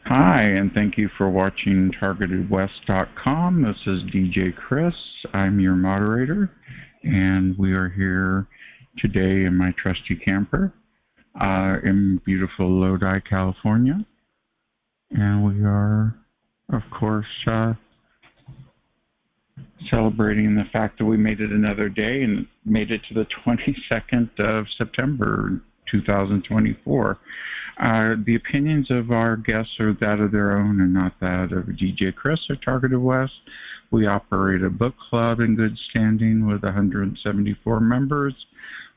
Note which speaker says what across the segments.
Speaker 1: Hi, and thank you for watching TargetedWest.com. This is DJ Chris. I'm your moderator, and we are here today in my trusty camper in beautiful Lodi, California. And we are, of course, celebrating the fact that we made it another day and made it to the 22nd of September, 2024. The opinions of our guests are that of their own and not that of DJ Chris or Targeted West. We operate a book club in good standing with 174 members.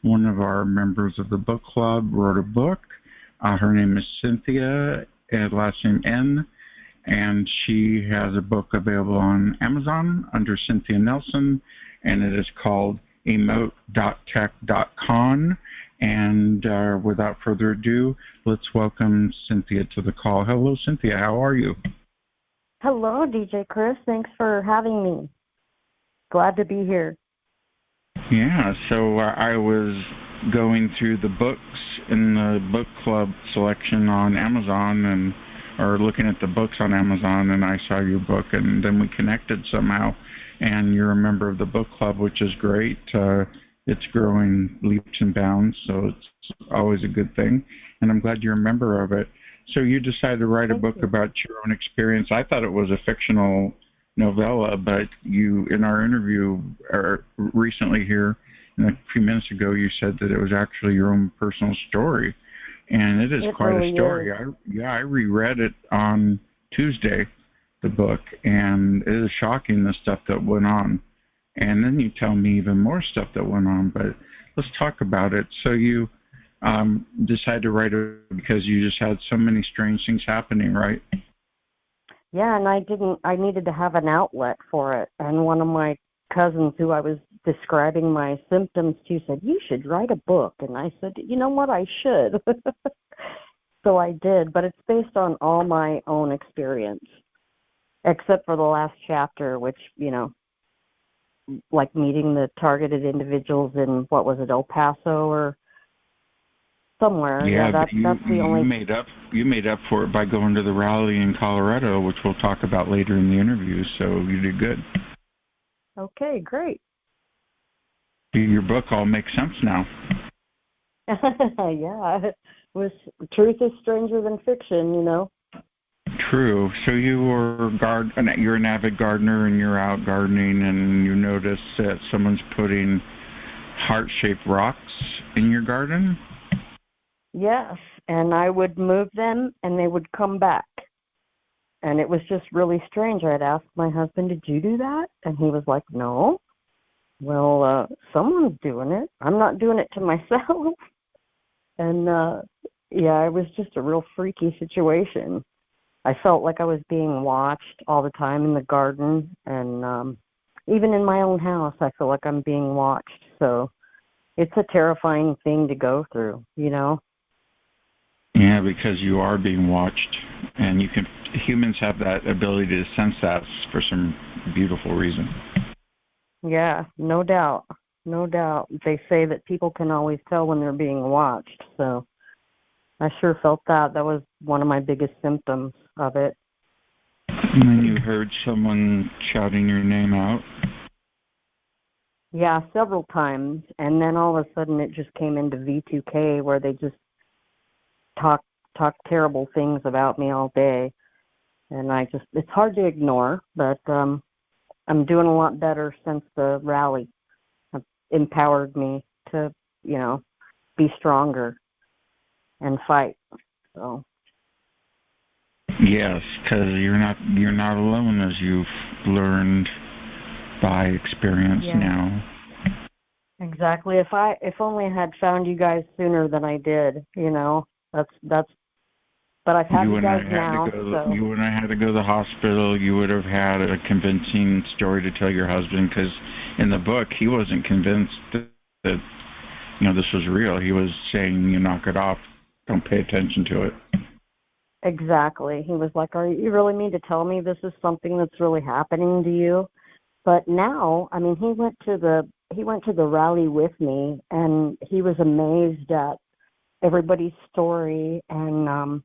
Speaker 1: One of our members of the book club wrote a book. Her name is Cynthia, and last name N, and she has a book available on Amazon under Cynthia Nelson, and it is called emote.tech.con. And without further ado, let's welcome Cynthia to the call. Hello, Cynthia. How are you?
Speaker 2: Hello, DJ Chris. Thanks for having me. Glad to be here.
Speaker 1: Yeah, so I was going through the books in the book club selection on Amazon or looking at the books on Amazon, and I saw your book, and then we connected somehow. And you're a member of the book club, which is great. It's growing leaps and bounds, so it's always a good thing. And I'm glad you're a member of it. So you decided to write a book about your own experience. I thought it was a fictional novella, but you, in our interview recently here, a few minutes ago, you said that it was actually your own personal story. And it is quite a story. I reread it on Tuesday, the book, and it is shocking the stuff that went on. And then you tell me even more stuff that went on, but let's talk about it. So you decided to write it because you just had so many strange things happening, right?
Speaker 2: Yeah, and I needed to have an outlet for it. And one of my cousins who I was describing my symptoms to said, "You should write a book." And I said, "You know what, I should." So I did, but it's based on all my own experience, except for the last chapter, which, like meeting the targeted individuals in, what was it, El Paso or somewhere.
Speaker 1: Yeah,
Speaker 2: that's the only.
Speaker 1: You made up for it by going to the rally in Colorado, which we'll talk about later in the interview. So you did good.
Speaker 2: Okay, great.
Speaker 1: Your book all makes sense now.
Speaker 2: Yeah, truth is stranger than fiction,
Speaker 1: True. So you're an avid gardener, and you're out gardening, and you notice that someone's putting heart-shaped rocks in your garden?
Speaker 2: Yes, and I would move them, and they would come back. And it was just really strange. I'd ask my husband, "Did you do that?" And he was like, "No." Well, someone's doing it. I'm not doing it to myself. And, yeah, it was just a real freaky situation. I felt like I was being watched all the time in the garden, and even in my own house, I feel like I'm being watched. So it's a terrifying thing to go through,
Speaker 1: Yeah, because you are being watched, and humans have that ability to sense that for some beautiful reason.
Speaker 2: Yeah, no doubt. No doubt. They say that people can always tell when they're being watched, so I sure felt that. That was one of my biggest symptoms of it.
Speaker 1: And then you heard someone shouting your name out?
Speaker 2: Yeah, several times. And then all of a sudden it just came into V2K where they just talk terrible things about me all day. And it's hard to ignore, but I'm doing a lot better since the rally. It empowered me to, be stronger and fight. So.
Speaker 1: Yes, because you're not alone, as you've learned by experience now.
Speaker 2: Exactly. If only I had found you guys sooner than I did, that's. But I've had you guys now.
Speaker 1: You wouldn't have had to go to the hospital. You would have had a convincing story to tell your husband, because in the book he wasn't convinced that this was real. He was saying, "You knock it off. Don't pay attention to it."
Speaker 2: Exactly. He was like, "You really mean to tell me this is something that's really happening to you?" But now, I mean, he went to the rally with me, and he was amazed at everybody's story, and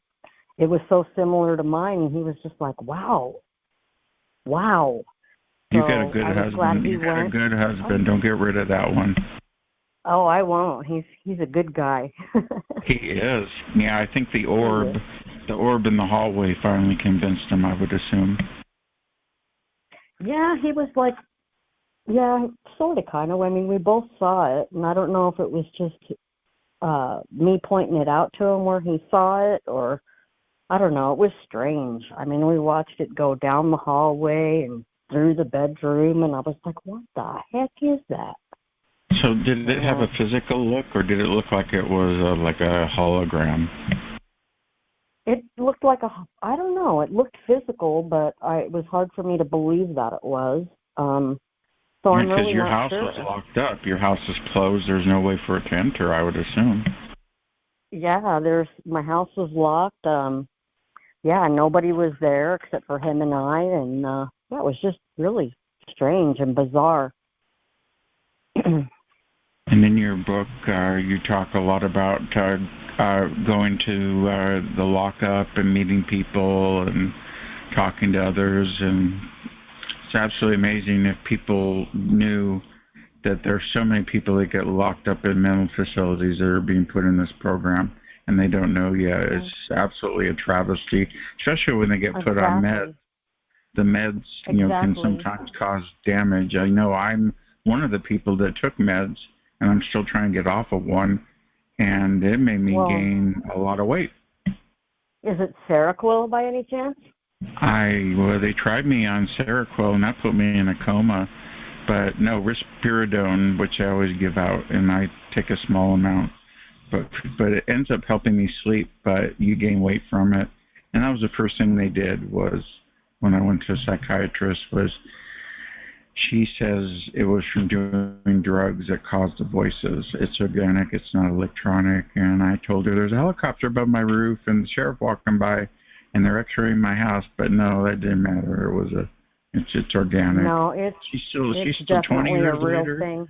Speaker 2: it was so similar to mine, and he was just like, wow.
Speaker 1: You
Speaker 2: So
Speaker 1: got a good
Speaker 2: I was glad
Speaker 1: husband.
Speaker 2: he
Speaker 1: You got a
Speaker 2: went.
Speaker 1: good husband. Don't get rid of that one.
Speaker 2: Oh, I won't. He's a good guy.
Speaker 1: He is. Yeah, I think the
Speaker 2: He
Speaker 1: orb
Speaker 2: is.
Speaker 1: in the hallway finally convinced him, I would assume.
Speaker 2: Yeah, he was like, yeah, sort of, kind of. I mean, we both saw it, and I don't know if it was just me pointing it out to him where he saw it, or I don't know. It was strange. I mean, we watched it go down the hallway and through the bedroom, and I was like, what the heck is that?
Speaker 1: So did it have a physical look, or did it look like it was like a hologram?
Speaker 2: It looked like I don't know. It looked physical, but it was hard for me to believe that it was. So I'm really
Speaker 1: your
Speaker 2: not
Speaker 1: house
Speaker 2: sure.
Speaker 1: was locked up. Your house is closed. There's no way for it to enter, I would assume.
Speaker 2: Yeah, my house was locked. Yeah, nobody was there except for him and I, and that was just really strange and bizarre.
Speaker 1: And in your book, you talk a lot about going to the lockup and meeting people and talking to others, and it's absolutely amazing if people knew that there's so many people that get locked up in mental facilities that are being put in this program, and they don't know yet. It's absolutely a travesty, especially when they get put on meds. The meds, can sometimes cause damage. I know I'm one of the people that took meds, and I'm still trying to get off of one, and it made me gain a lot of weight.
Speaker 2: Is it Seroquel by any chance?
Speaker 1: They tried me on Seroquel, and that put me in a coma. But no, risperidone, which I always give out, and I take a small amount. But it ends up helping me sleep, but you gain weight from it. And that was the first thing they did was when I went to a psychiatrist was she says it was from doing drugs that caused the voices. It's organic, it's not electronic. And I told her there's a helicopter above my roof and the sheriff walking by and they're x-raying my house. But no, that didn't matter. It's organic.
Speaker 2: No, she's still 20 years a real
Speaker 1: later.
Speaker 2: Thing.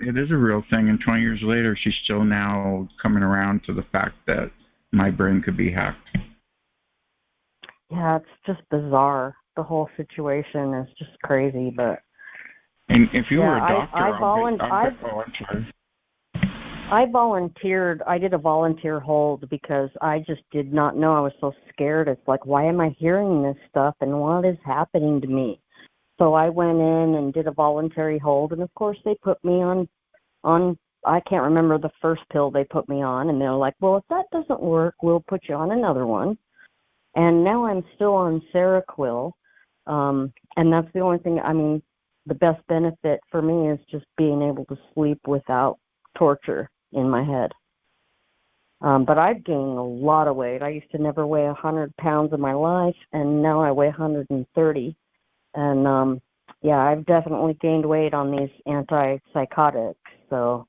Speaker 1: It is a real thing, and 20 years later, she's still now coming around to the fact that my brain could be hacked.
Speaker 2: Yeah, it's just bizarre. The whole situation is just crazy, but...
Speaker 1: And if you were a doctor,
Speaker 2: I volunteered. I did a volunteer hold because I just did not know. I was so scared. It's like, why am I hearing this stuff, and what is happening to me? So I went in and did a voluntary hold, and of course they put me on I can't remember the first pill they put me on, and they're like, well, if that doesn't work, we'll put you on another one. And now I'm still on Seroquel, and that's the only thing, I mean, the best benefit for me is just being able to sleep without torture in my head. But I've gained a lot of weight. I used to never weigh 100 pounds in my life, and now I weigh 130. And, yeah, I've definitely gained weight on these antipsychotics, so...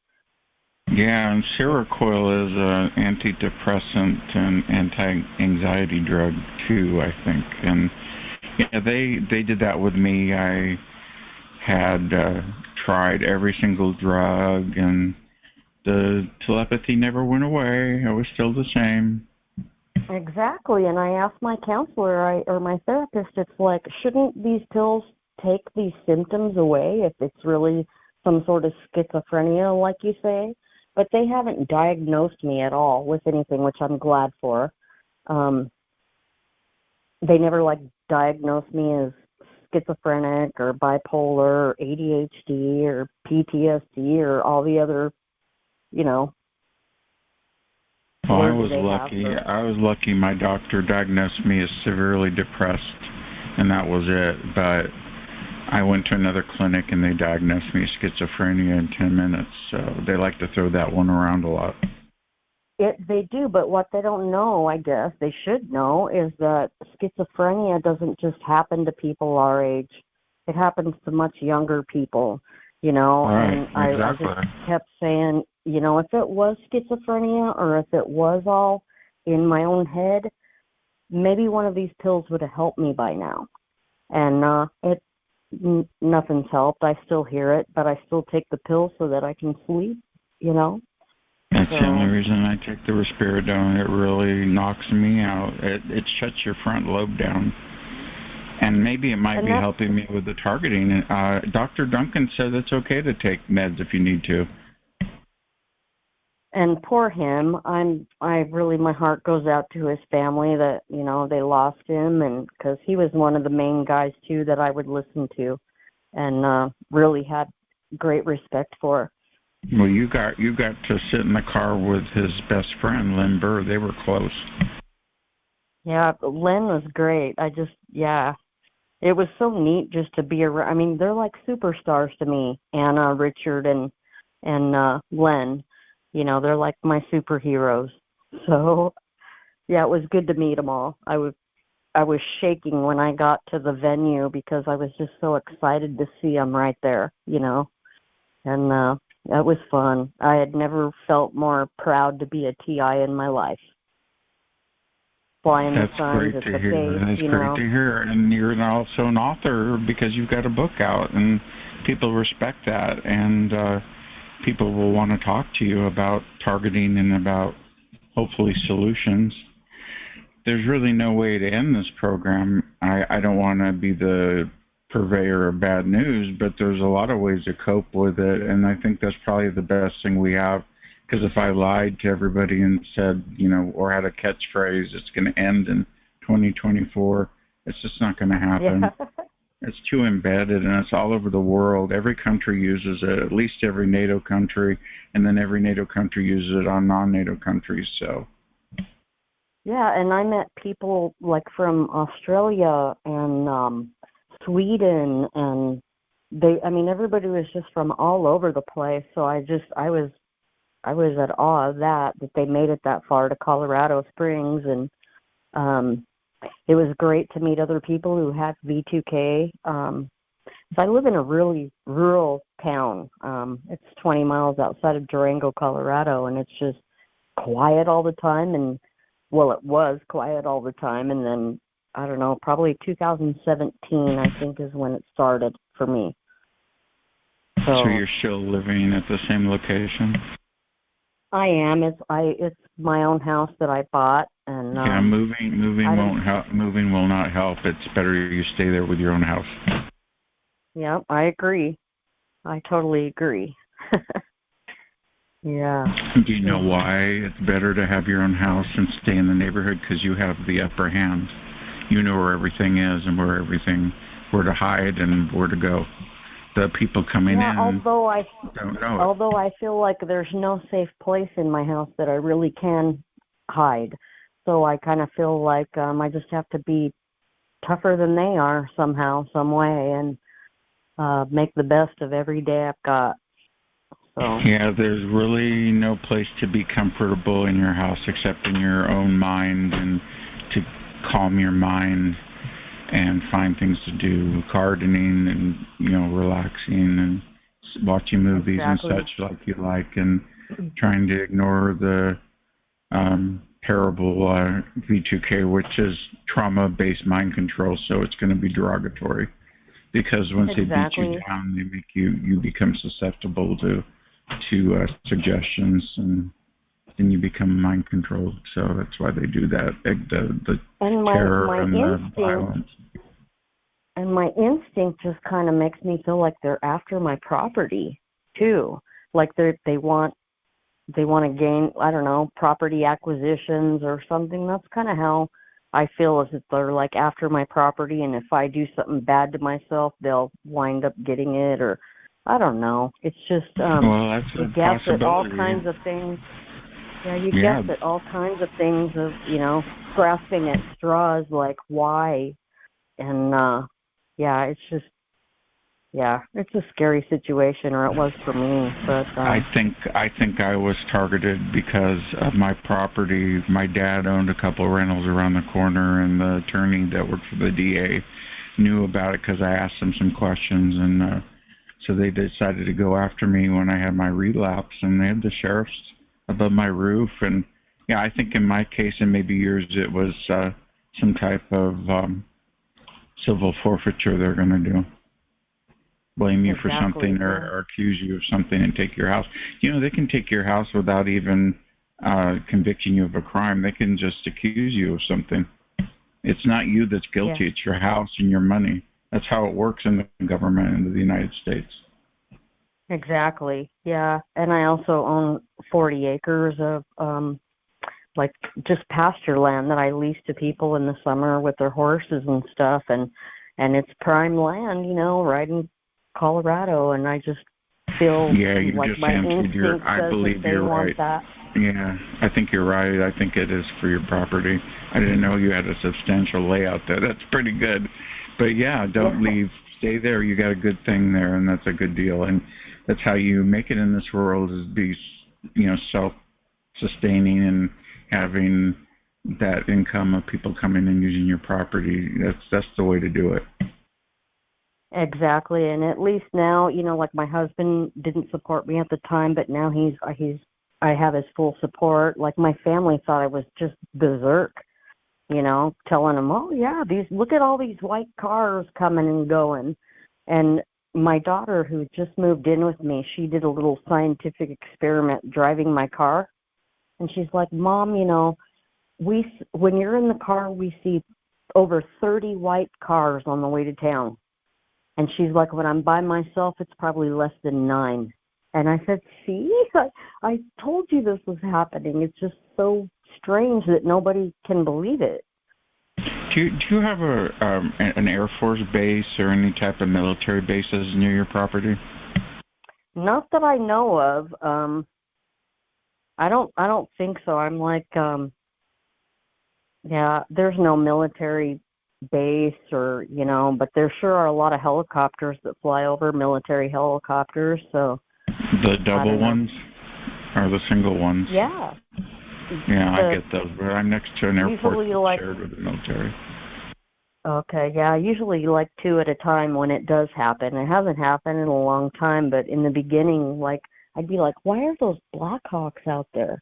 Speaker 1: Yeah, and Seroquel is an antidepressant and anti-anxiety drug, too, I think. And, yeah, they did that with me. I had tried every single drug, and the telepathy never went away. I was still the same.
Speaker 2: Exactly, and I asked my counselor or my therapist, it's like, shouldn't these pills take these symptoms away if it's really some sort of schizophrenia, like you say? But they haven't diagnosed me at all with anything, which I'm glad for. They never, diagnosed me as schizophrenic or bipolar or ADHD or PTSD or all the other,
Speaker 1: Well, I was lucky. I was lucky my doctor diagnosed me as severely depressed, and that was it. But I went to another clinic, and they diagnosed me as schizophrenia in 10 minutes. So they like to throw that one around a lot.
Speaker 2: They do, but what they don't know, I guess, they should know, is that schizophrenia doesn't just happen to people our age. It happens to much younger people,
Speaker 1: Right,
Speaker 2: and I just kept saying, if it was schizophrenia or if it was all in my own head, maybe one of these pills would have helped me by now. And nothing's helped. I still hear it, but I still take the pill so that I can sleep,
Speaker 1: That's the only
Speaker 2: So,
Speaker 1: reason I take the risperidone. It really knocks me out. It shuts your front lobe down. And maybe it might
Speaker 2: and
Speaker 1: be
Speaker 2: that's
Speaker 1: helping me with the targeting. Dr. Duncan said it's okay to take meds if you need to.
Speaker 2: and poor him. I really, my heart goes out to his family that, they lost him, and because he was one of the main guys too that I would listen to, and really had great respect for.
Speaker 1: Well, you got to sit in the car with his best friend, Lynn Burr. They were close.
Speaker 2: Yeah, Len was great. Yeah, it was so neat just to be around. I mean, they're like superstars to me. Anna, Richard, and Len. They're like my superheroes. So yeah, it was good to meet them all. I was shaking when I got to the venue because I was just so excited to see them right there. And that was fun. I had never felt more proud to be a TI in my life. Flying the
Speaker 1: That's
Speaker 2: signs
Speaker 1: great
Speaker 2: at
Speaker 1: to
Speaker 2: the
Speaker 1: hear.
Speaker 2: base,
Speaker 1: That's great to hear. And you're also an author because you've got a book out, and people respect that, and people will want to talk to you about targeting and about hopefully solutions. There's really no way to end this program. I don't want to be the purveyor of bad news, but there's a lot of ways to cope with it, and I think that's probably the best thing we have. Because if I lied to everybody and said, or had a catchphrase, it's going to end in 2024, it's just not going to happen.
Speaker 2: yeah.
Speaker 1: It's too embedded, and it's all over the world. Every country uses it, at least every NATO country, and then every NATO country uses it on non-NATO countries. So.
Speaker 2: Yeah, and I met people like from Australia and Sweden, and everybody was just from all over the place. So I was at awe of that they made it that far to Colorado Springs, and it was great to meet other people who had V2K. So I live in a really rural town. It's 20 miles outside of Durango, Colorado, and it's just quiet all the time. And well, it was quiet all the time, and then I don't know, probably 2017 I think is when it started for me.
Speaker 1: So you're still living at the same location?
Speaker 2: I am. It's my own house that I bought, and
Speaker 1: yeah, moving won't help. Moving will not help. It's better you stay there with your own house.
Speaker 2: Yeah, I agree. I totally agree. Yeah.
Speaker 1: Do you know why it's better to have your own house and stay in the neighborhood? Because you have the upper hand. You know where everything is and where to hide and where to go. The people coming in don't know it.
Speaker 2: Although I feel like there's no safe place in my house that I really can hide. So I kind of feel like I just have to be tougher than they are somehow, some way, and make the best of every day I've got. So.
Speaker 1: Yeah, there's really no place to be comfortable in your house except in your own mind, and to calm your mind and find things to do, gardening and relaxing and watching movies and such like you like, and trying to ignore the terrible V2K, which is trauma-based mind control. So it's going to be derogatory because once they beat you down, they make you become susceptible to suggestions, and then you become mind controlled. So that's why they do that. The terror and the violence.
Speaker 2: And my instinct just kind of makes me feel like they're after my property too. Like they want to gain, I don't know, property acquisitions or something. That's kind of how I feel, is that they're like after my property, and if I do something bad to myself, they'll wind up getting it, or I don't know. It's just
Speaker 1: well, that's
Speaker 2: you
Speaker 1: a
Speaker 2: guess
Speaker 1: possibility.
Speaker 2: at all kinds of things. Yeah, you guess at all kinds of things of grasping at straws, like why, and it's a scary situation, or it was for me. But
Speaker 1: I think I was targeted because of my property. My dad owned a couple rentals around the corner, and the attorney that worked for the DA knew about it because I asked him some questions, and so they decided to go after me when I had my relapse, and they had the sheriffs above my roof. And yeah, I think in my case and maybe yours, it was some type of civil forfeiture they're going to do. blame you for
Speaker 2: Exactly.
Speaker 1: something or accuse you of something and take your house. They can take your house without even convicting you of a crime. They can just accuse you of something. It's not you that's guilty.
Speaker 2: Yeah.
Speaker 1: It's your house and your money. That's how it works in the government in the United States.
Speaker 2: Exactly. Yeah. And I also own 40 acres of like just pasture land that I lease to people in the summer with their horses and stuff, and it's prime land, right in Colorado, and I just feel
Speaker 1: Yeah, you
Speaker 2: like
Speaker 1: just
Speaker 2: my
Speaker 1: answered
Speaker 2: instinct
Speaker 1: I
Speaker 2: says that
Speaker 1: believe
Speaker 2: they
Speaker 1: you're
Speaker 2: want
Speaker 1: right.
Speaker 2: that.
Speaker 1: Yeah, I think you're right. I think it is for your property. I didn't know you had a substantial layout there. That's pretty good. But yeah, don't
Speaker 2: Yeah.
Speaker 1: leave. Stay there. You got a good thing there, and that's a good deal. And that's how you make it in this world, is be, self-sustaining and having that income of people coming and using your property. That's the way to do it.
Speaker 2: Exactly. And at least now, like my husband didn't support me at the time, but now I have his full support. Like my family thought I was just berserk, telling him, "Oh yeah, look at all these white cars coming and going." And my daughter, who just moved in with me, she did a little scientific experiment driving my car, and she's like, "Mom, when you're in the car, we see over 30 white cars on the way to town." And she's like, "When I'm by myself, it's probably less than 9." And I said, "See, I told you this was happening. It's just so strange that nobody can believe it."
Speaker 1: Do you have an Air Force base or any type of military bases near your property?
Speaker 2: Not that I know of. I don't think so. I'm like, yeah, there's no military base or, but there sure are a lot of helicopters that fly over, military helicopters, so
Speaker 1: The
Speaker 2: I
Speaker 1: double
Speaker 2: don't know.
Speaker 1: ones or the single ones?
Speaker 2: Yeah.
Speaker 1: Yeah, I
Speaker 2: The
Speaker 1: get those. But I'm next to an airport
Speaker 2: usually
Speaker 1: that's
Speaker 2: like
Speaker 1: shared with the military.
Speaker 2: Okay, yeah, usually like two at a time when it does happen. It hasn't happened in a long time, but in the beginning, like I'd be like, "Why are those Blackhawks out there?"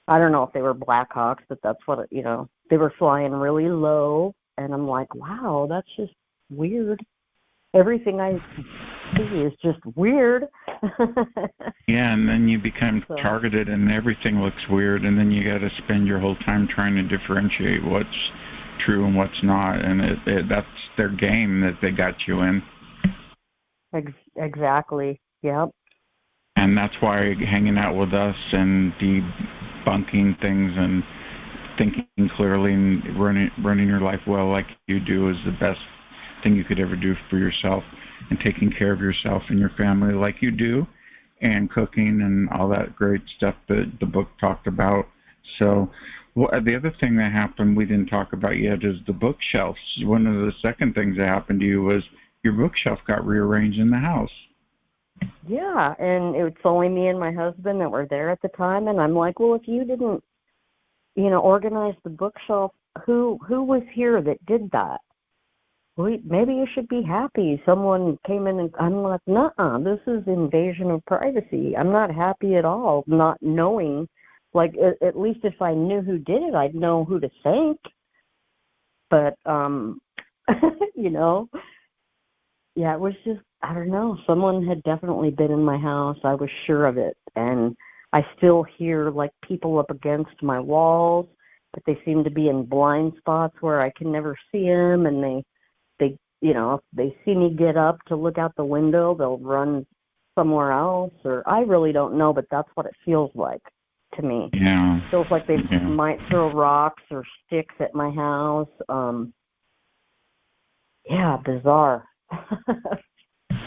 Speaker 2: I don't know if they were Blackhawks, but that's what they were flying really low, and I'm like, "Wow, that's just weird." Everything I see is just weird.
Speaker 1: Yeah, and then you become
Speaker 2: So,
Speaker 1: targeted and everything looks weird, and then you got to spend your whole time trying to differentiate what's true and what's not, and that's their game that they got you in.
Speaker 2: exactly. Yep.
Speaker 1: And that's why hanging out with us and debunking things and thinking clearly and running your life well like you do is the best thing you could ever do for yourself, and taking care of yourself and your family like you do, and cooking and all that great stuff that the book talked about. So the other thing that happened we didn't talk about yet is the bookshelves. One of the second things that happened to you was your bookshelf got rearranged in the house.
Speaker 2: Yeah, and it's only me and my husband that were there at the time, and I'm like, "Well, if you didn't organize the bookshelf, who was here that did that? Well, maybe you should be happy. Someone came in," and I'm like, "Nuh-uh, this is invasion of privacy. I'm not happy at all, not knowing. Like, at least if I knew who did it, I'd know who to thank." But, you know, yeah, it was just, I don't know. Someone had definitely been in my house. I was sure of it. And I still hear, like, people up against my walls, but they seem to be in blind spots where I can never see them. And if they see me get up to look out the window, they'll run somewhere else. Or I really don't know, but that's what it feels like to me.
Speaker 1: Yeah.
Speaker 2: It feels like they
Speaker 1: Yeah.
Speaker 2: might throw rocks or sticks at my house. Yeah, bizarre.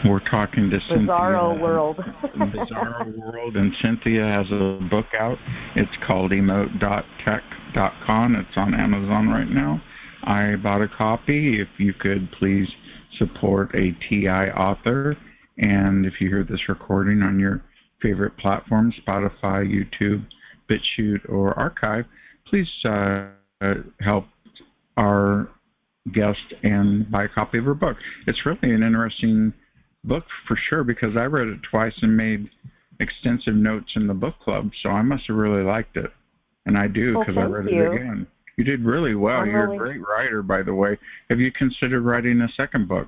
Speaker 1: We're talking to
Speaker 2: Bizarro
Speaker 1: Cynthia.
Speaker 2: world.
Speaker 1: Bizarro World, and Cynthia has a book out. It's called emote.tech.com. It's on Amazon right now. I bought a copy. If you could please support a TI author, and if you hear this recording on your favorite platform, Spotify, YouTube, BitChute, or Archive, please help our guest and buy a copy of her book. It's really an interesting book for sure, because I read it twice and made extensive notes in the book club, so I must have really liked it. And I do,
Speaker 2: Well,
Speaker 1: because I
Speaker 2: thank
Speaker 1: read it
Speaker 2: you.
Speaker 1: again. You did really well.
Speaker 2: I'm
Speaker 1: You're a
Speaker 2: really
Speaker 1: great writer, by the way. Have you considered writing a second book?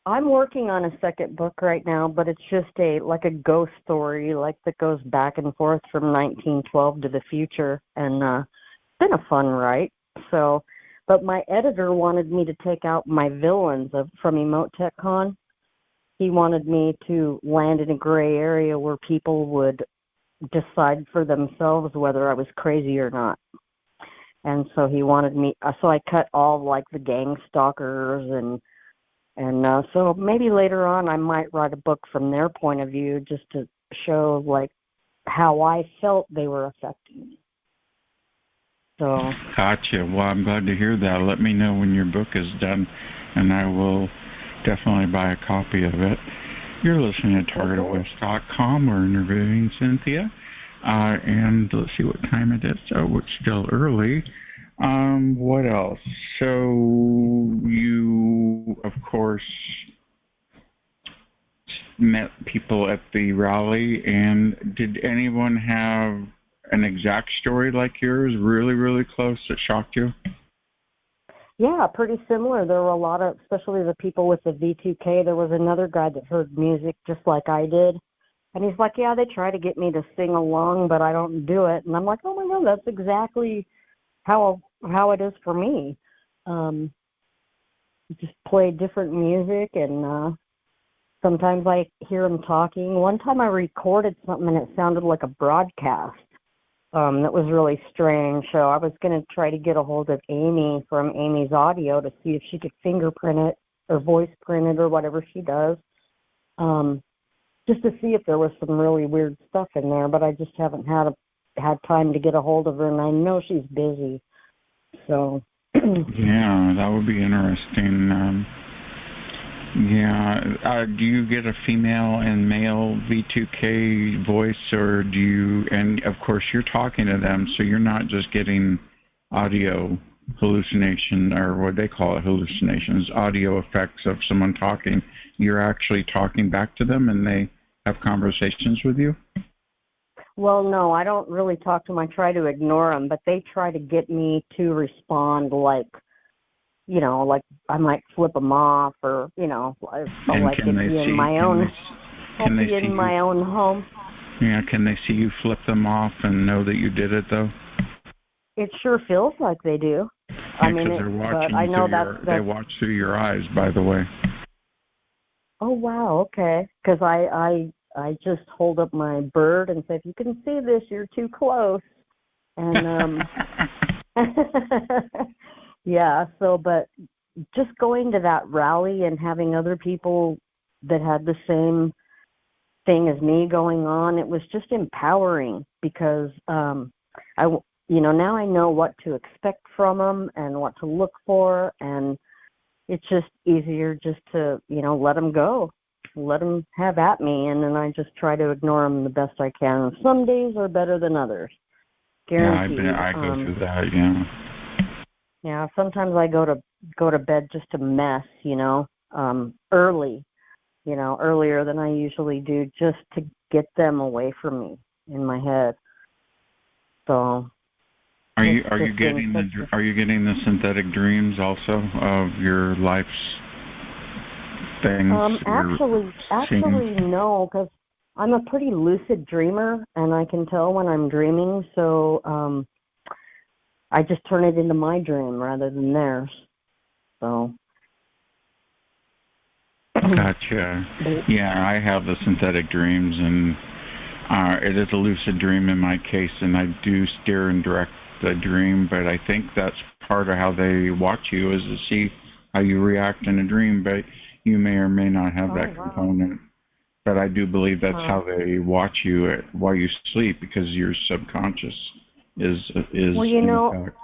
Speaker 2: I'm working on a second book right now, but it's just like a ghost story, like that goes back and forth from 1912 to the future, and it's been a fun write. So, but my editor wanted me to take out my villains from EmoteTechCon. He wanted me to land in a gray area where people would decide for themselves whether I was crazy or not. And so he wanted me, so I cut all like the gang stalkers and so maybe later on I might write a book from their point of view just to show like how I felt they were affecting me. So.
Speaker 1: Gotcha. Well, I'm glad to hear that. Let me know when your book is done, and I will definitely buy a copy of it. You're listening to TargetedWest.com. We're interviewing Cynthia. And let's see what time it is. Oh, it's still early. What else? So you, of course, met people at the rally, and did anyone have an exact story like yours, really, really close, that shocked you?
Speaker 2: Yeah, pretty similar. There were a lot of, especially the people with the V2K. There was another guy that heard music just like I did. And he's like, yeah, they try to get me to sing along, but I don't do it. And I'm like, oh, my God, that's exactly how it is for me. Just play different music, and sometimes I hear them talking. One time I recorded something, and it sounded like a broadcast. That was really strange. So I was going to try to get a hold of Amy from Amy's Audio to see if she could fingerprint it or voice print it or whatever she does. Just to see if there was some really weird stuff in there, but I just haven't had time to get a hold of her, and I know she's busy. So.
Speaker 1: Yeah, that would be interesting. Do you get a female and male V2K voice, or do you? And of course, you're talking to them, so you're not just getting audio hallucination, or what they call it, hallucinations, audio effects of someone talking. You're actually talking back to them, and they have conversations with you?
Speaker 2: Well, no, I don't really talk to them. I try to ignore them, but they try to get me to respond like I might flip them off, or, like it'd be in my own home.
Speaker 1: Yeah, can they see you flip them off and know that you did it, though?
Speaker 2: It sure feels like they do.
Speaker 1: Yeah, because they're watching, but I know they watch through your eyes, by the way.
Speaker 2: Oh, wow, okay. Because I just hold up my bird and say, if you can see this, you're too close. And, yeah, so, but just going to that rally and having other people that had the same thing as me going on, it was just empowering because now I know what to expect from them and what to look for, and it's just easier just to, let them go, let them have at me, and then I just try to ignore them the best I can. Some days are better than others, guaranteed.
Speaker 1: Yeah, I go through that, yeah.
Speaker 2: Yeah, sometimes I go to bed just a mess, early, earlier than I usually do, just to get them away from me in my head. So.
Speaker 1: Are you getting the synthetic dreams also of your life's things?
Speaker 2: Actually, no, because I'm a pretty lucid dreamer, and I can tell when I'm dreaming. So I just turn it into my dream rather than theirs. So.
Speaker 1: Gotcha. Yeah, I have the synthetic dreams, and it is a lucid dream in my case, and I do steer and direct the dream, but I think that's part of how they watch you, is to see how you react in a dream, but you may or may not have that component. But I do believe that's how they watch you while you sleep, because your subconscious is
Speaker 2: well,
Speaker 1: in fact.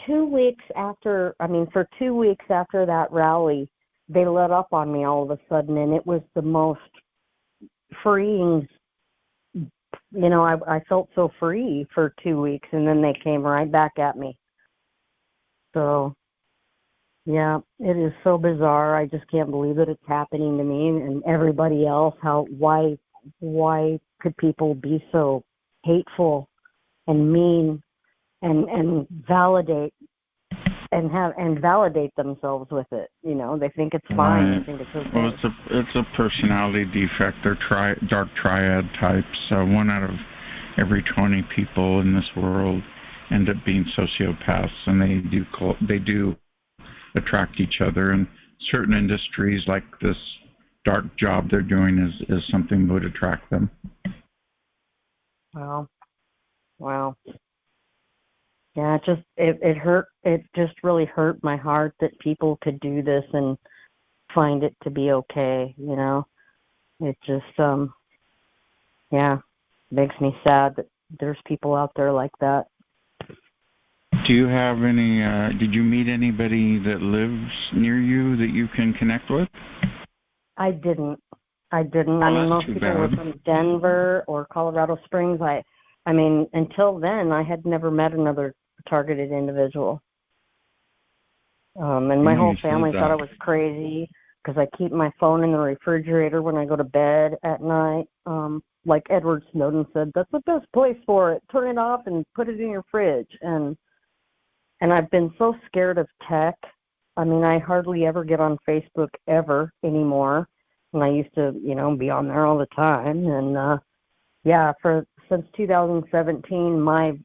Speaker 2: 2 weeks after, for 2 weeks after that rally, they let up on me all of a sudden, and it was the most freeing. I felt so free for 2 weeks, and then they came right back at me. So, yeah, it is so bizarre. I just can't believe that it's happening to me and everybody else. Why could people be so hateful and mean and validate and validate themselves with it. You know, they think it's fine.
Speaker 1: Right.
Speaker 2: They think it's okay.
Speaker 1: Well, it's a personality defect. They're dark triad types. One out of every 20 people in this world end up being sociopaths, and they do attract each other. And certain industries, like this dark job they're doing, is something that would attract them.
Speaker 2: Wow. Yeah, it hurt. It just really hurt my heart that people could do this and find it to be okay. You know, it just makes me sad that there's people out there like that.
Speaker 1: Do you have any? Did you meet anybody that lives near you that you can connect with?
Speaker 2: I didn't. I
Speaker 1: Oh,
Speaker 2: mean, most
Speaker 1: too
Speaker 2: people were
Speaker 1: bad.
Speaker 2: from Denver or Colorado Springs. I mean, until then, I had never met another targeted individual. And my whole family thought I was crazy because I keep my phone in the refrigerator when I go to bed at night. Like Edward Snowden said, that's the best place for it. Turn it off and put it in your fridge. And I've been so scared of tech. I mean, I hardly ever get on Facebook ever anymore. And I used to, you know, be on there all the time. And since 2017, I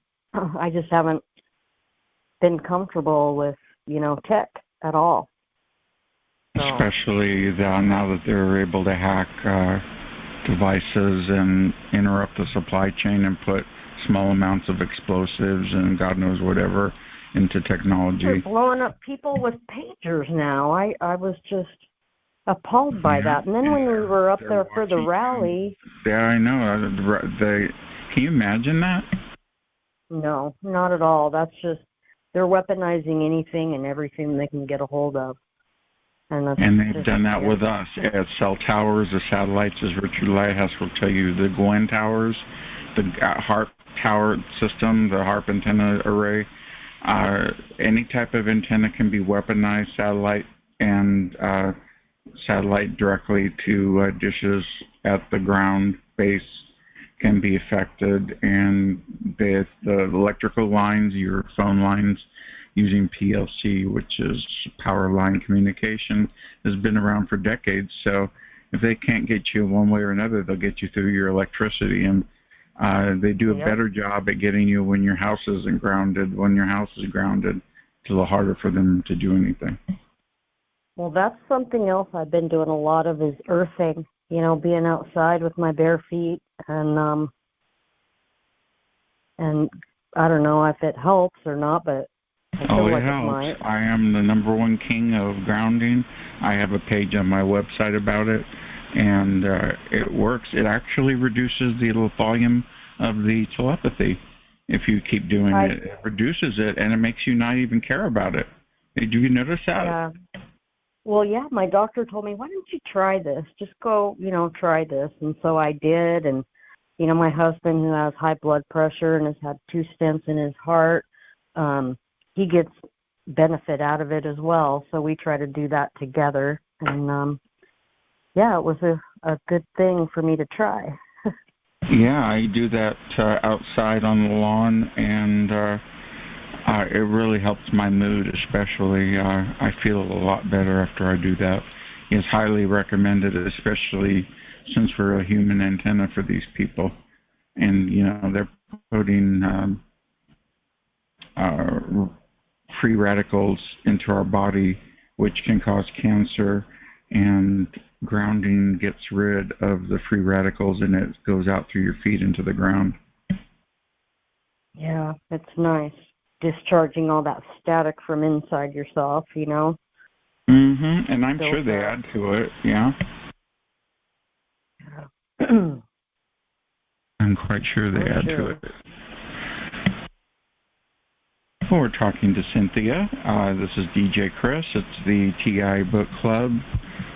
Speaker 2: just haven't been comfortable with, you know, tech at all. So.
Speaker 1: Especially now that they're able to hack devices and interrupt the supply chain and put small amounts of explosives and God knows whatever into technology.
Speaker 2: They're blowing up people with pagers now. I was just appalled by that. And then when we were up there for the rally...
Speaker 1: Yeah, I know. Can you imagine that?
Speaker 2: No, not at all. That's just, they're weaponizing anything and everything they can get a hold of. And
Speaker 1: they've done that with us at cell towers, the satellites, as Richard Lighthouse will tell you, the Gwen towers, the HARP tower system, the HARP antenna array. Any type of antenna can be weaponized, satellite directly to dishes at the ground base can be affected, and the electrical lines, your phone lines, using PLC, which is power line communication, has been around for decades. So if they can't get you one way or another, they'll get you through your electricity. And they do a better job at getting you when your house isn't grounded. When your house is grounded, it's a little harder for them to do anything.
Speaker 2: Well, that's something else I've been doing a lot of, is earthing, you know, being outside with my bare feet. And I don't know if it helps or not, but I feel like
Speaker 1: it helps.
Speaker 2: It might.
Speaker 1: I am the #1 king of grounding. I have a page on my website about it, and it works. It actually reduces the volume of the telepathy. If you keep doing it, it reduces it, and it makes you not even care about it. Did you notice that?
Speaker 2: Yeah. Well, yeah, my doctor told me, why don't you try this? Just go, you know, try this. And so I did. And, you know, my husband, who has high blood pressure and has had 2 stents in his heart, he gets benefit out of it as well. So we try to do that together. And, it was a good thing for me to try.
Speaker 1: Yeah, I do that outside on the lawn, and it really helps my mood, especially. I feel a lot better after I do that. It's highly recommended, especially since we're a human antenna for these people. And, you know, they're putting free radicals into our body, which can cause cancer, and grounding gets rid of the free radicals, and it goes out through your feet into the ground.
Speaker 2: Yeah, it's nice. Discharging all that static from inside yourself, you know.
Speaker 1: Mm-hmm. And I'm sure they add to it, yeah. I'm quite sure they add to it. Well, we're talking to Cynthia. This is DJ Chris. It's the TI Book Club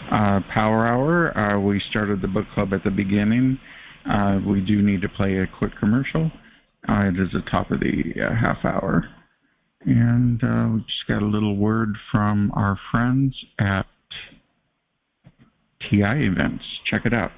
Speaker 1: Power Hour. We started the book club at the beginning. We do need to play a quick commercial. It is the top of the half hour. And we just got a little word from our friends at TI Events. Check it out.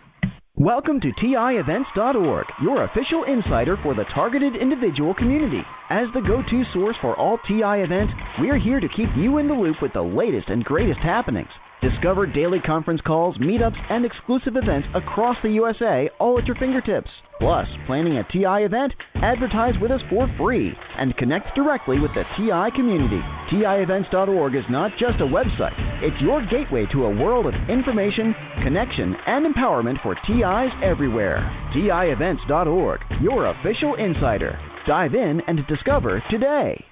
Speaker 3: Welcome to TIEvents.org, your official insider for the targeted individual community. As the go-to source for all TI events, we're here to keep you in the loop with the latest and greatest happenings. Discover daily conference calls, meetups, and exclusive events across the USA, all at your fingertips. Plus, planning a TI event? Advertise with us for free and connect directly with the TI community. TIEvents.org is not just a website. It's your gateway to a world of information, connection, and empowerment for TIs everywhere. TIEvents.org, your official insider. Dive in and discover today.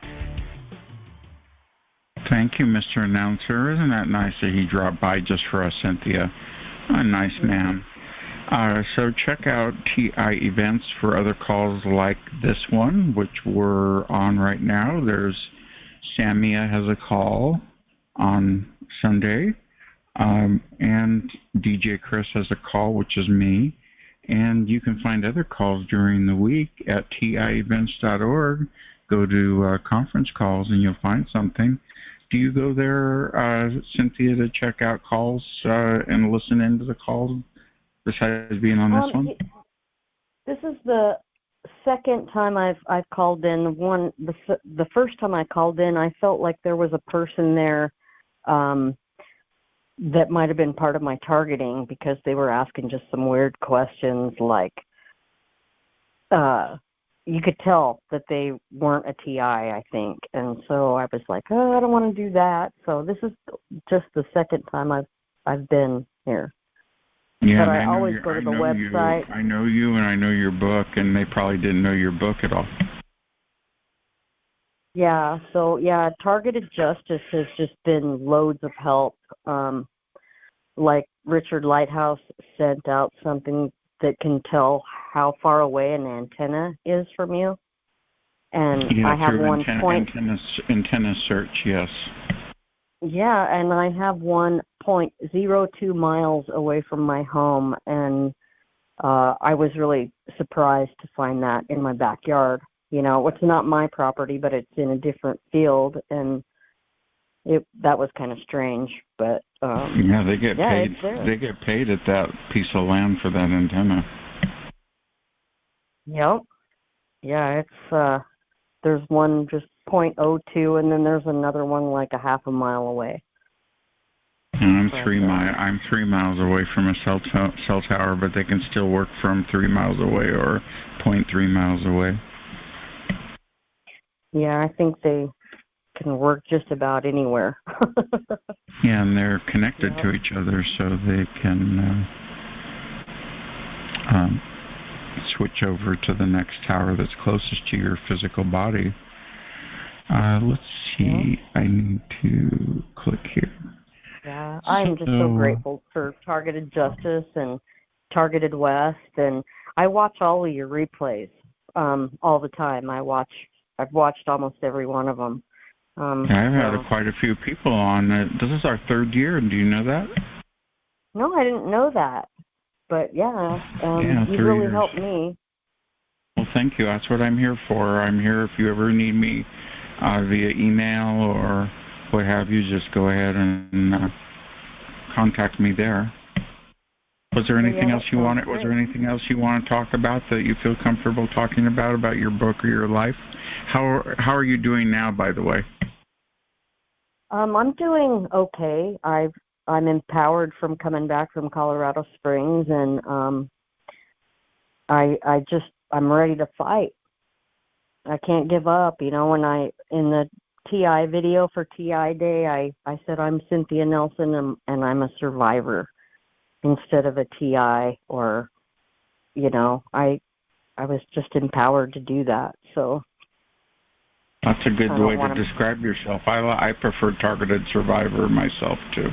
Speaker 1: Thank you, Mr. Announcer. Isn't that nice that he dropped by just for us, Cynthia? A nice man. So check out TI events for other calls like this one, which we're on right now. There's Samia has a call on Sunday, and DJ Chris has a call, which is me. And you can find other calls during the week at TIEvents.org. Go to conference calls and you'll find something. Do you go there, Cynthia, to check out calls and listen into the calls besides being on this one?
Speaker 2: This is the second time I've called in. The first time I called in, I felt like there was a person there that might have been part of my targeting because they were asking just some weird questions like you could tell that they weren't a TI, I think. And so I was like, oh, I don't want to do that. So this is just the second time I've been here.
Speaker 1: Yeah,
Speaker 2: but I always go to the website.
Speaker 1: I know you and I know your book, and they probably didn't know your book at all.
Speaker 2: Yeah, so yeah, Targeted Justice has just been loads of help. Like Richard Lighthouse sent out something that can tell how far away an antenna is from you. And
Speaker 1: yeah,
Speaker 2: I have one
Speaker 1: antenna search, yes.
Speaker 2: Yeah, and I have 1.02 miles away from my home, and I was really surprised to find that in my backyard. You know, it's not my property, but it's in a different field, and that was kind of strange. But
Speaker 1: yeah, they get paid. They get paid at that piece of land for that antenna.
Speaker 2: Yep. Yeah, it's there's one just 0.02, and then there's another one like a half a mile away.
Speaker 1: And I'm 3 miles away from a cell tower, but they can still work from 3 miles away or 0.3 miles away.
Speaker 2: Yeah, I think they can work just about anywhere.
Speaker 1: Yeah, and they're connected to each other, so they can switch over to the next tower that's closest to your physical body. Let's see. I need to click here.
Speaker 2: Yeah, I'm just so grateful for Targeted Justice and Targeted West, and I watch all of your replays all the time. I've watched almost every one of them.
Speaker 1: I've had quite a few people on. This is our third year. Do you know that?
Speaker 2: No, I didn't know that. But yeah, you really helped me.
Speaker 1: Well, thank you. That's what I'm here for. I'm here if you ever need me via email or what have you. Just go ahead and contact me there. Was there anything else you wanted? Was there anything else you want to talk about that you feel comfortable talking about your book or your life? How are you doing now, by the way?
Speaker 2: I'm doing okay. I'm empowered from coming back from Colorado Springs, and I'm ready to fight. I can't give up. You know, when in the TI video for TI Day, I said I'm Cynthia Nelson and I'm a survivor instead of a TI, or, you know, I was just empowered to do that. So
Speaker 1: that's a good way to describe yourself. I prefer Targeted Survivor myself too.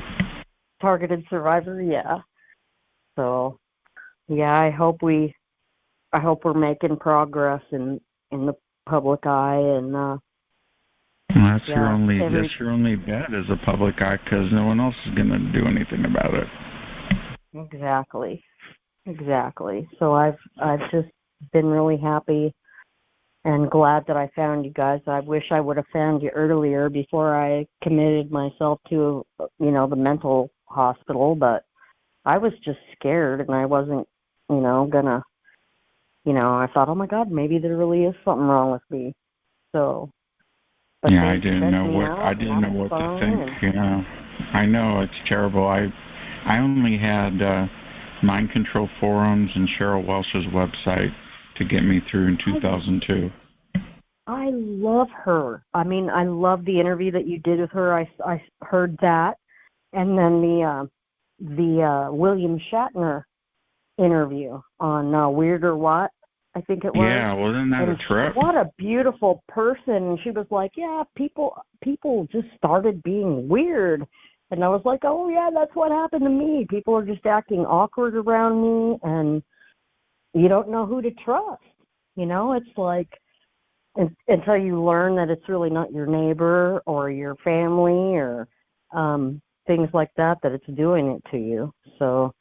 Speaker 2: Targeted Survivor, yeah. So, yeah, I hope we're making progress in the public eye, and
Speaker 1: that's your only bet is the public eye, because no one else is going to do anything about it.
Speaker 2: Exactly. So I've just been really happy and glad that I found you guys. I wish I would have found you earlier before I committed myself to, you know, the mental hospital, but I was just scared and I wasn't gonna, I thought, oh my God, maybe there really is something wrong with me. So, but
Speaker 1: Yeah,
Speaker 2: they checked me out,
Speaker 1: I
Speaker 2: and
Speaker 1: didn't
Speaker 2: that
Speaker 1: know
Speaker 2: was
Speaker 1: what to
Speaker 2: fine.
Speaker 1: think.
Speaker 2: And
Speaker 1: Yeah, I know it's terrible. I only had Mind Control Forums and Cheryl Welsh's website to get me through in 2002.
Speaker 2: I love her. I mean, I love the interview that you did with her. I heard that, and then the William Shatner interview on Weird or What, I think it was.
Speaker 1: Yeah, wasn't that a
Speaker 2: And
Speaker 1: trip?
Speaker 2: what a beautiful person. And she was like, yeah, people just started being weird. And I was like, oh yeah, that's what happened to me. People are just acting awkward around me, and you don't know who to trust. It's like until you learn that it's really not your neighbor or your family or things like that it's doing it to you. So,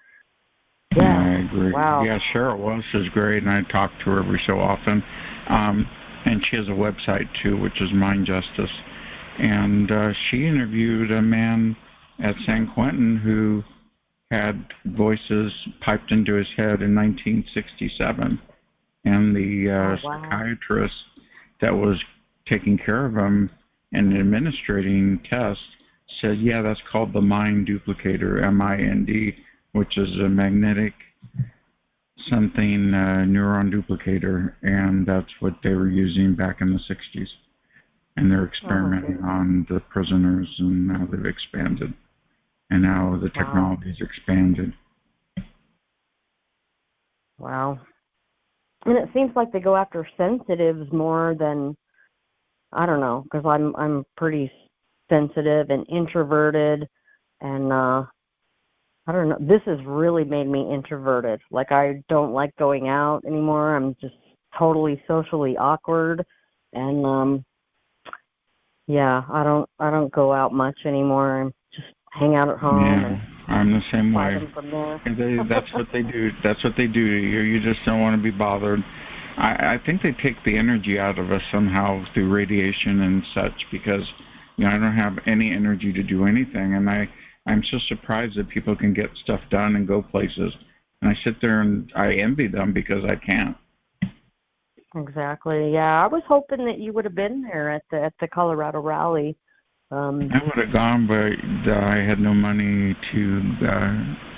Speaker 2: yeah,
Speaker 1: I agree.
Speaker 2: wow.
Speaker 1: Yeah, Cheryl Welsh is great, and I talk to her every so often. And she has a website, too, which is Mind Justice. And she interviewed a man at San Quentin who had voices piped into his head in 1967. And the psychiatrist that was taking care of him and administrating tests said, yeah, that's called the mind duplicator, MIND, which is a magnetic something neuron duplicator, and that's what they were using back in the 60s. And they're experimenting on the prisoners, and now they've expanded. And now the technology's expanded.
Speaker 2: Wow. And it seems like they go after sensitives more than, I don't know, because I'm pretty sensitive and introverted, and I don't know. This has really made me introverted. Like, I don't like going out anymore. I'm just totally socially awkward, and yeah, I don't go out much anymore. I just hang out at home.
Speaker 1: Yeah,
Speaker 2: and
Speaker 1: I'm the same
Speaker 2: fight
Speaker 1: way.
Speaker 2: them from there.
Speaker 1: That's what they do. That's what they do to you. You just don't want to be bothered. I think they take the energy out of us somehow through radiation and such, because I don't have any energy to do anything, and I'm so surprised that people can get stuff done and go places. And I sit there and I envy them because I can't.
Speaker 2: Exactly. Yeah, I was hoping that you would have been there at the Colorado rally.
Speaker 1: I would have gone, but I had no money to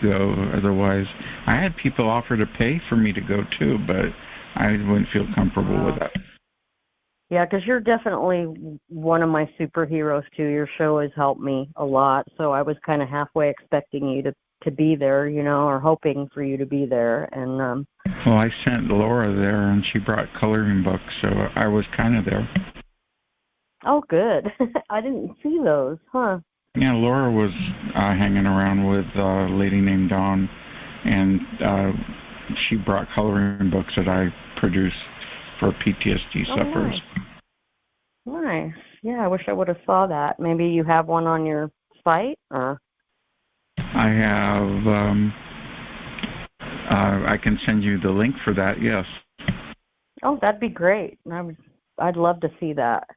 Speaker 1: go. Otherwise, I had people offer to pay for me to go too, but I wouldn't feel comfortable with that.
Speaker 2: Yeah, because you're definitely one of my superheroes too. Your show has helped me a lot, so I was kind of halfway expecting you to be there, or hoping for you to be there. And
Speaker 1: well, I sent Laura there, and she brought coloring books, so I was kind of there.
Speaker 2: Oh, good. I didn't see those, huh?
Speaker 1: Yeah, Laura was hanging around with a lady named Dawn, and she brought coloring books that I produced for PTSD sufferers.
Speaker 2: Nice. Yeah, I wish I would have saw that. Maybe you have one on your site, or?
Speaker 1: I have. I can send you the link for that. Yes.
Speaker 2: Oh, that'd be great. I'd love to see that.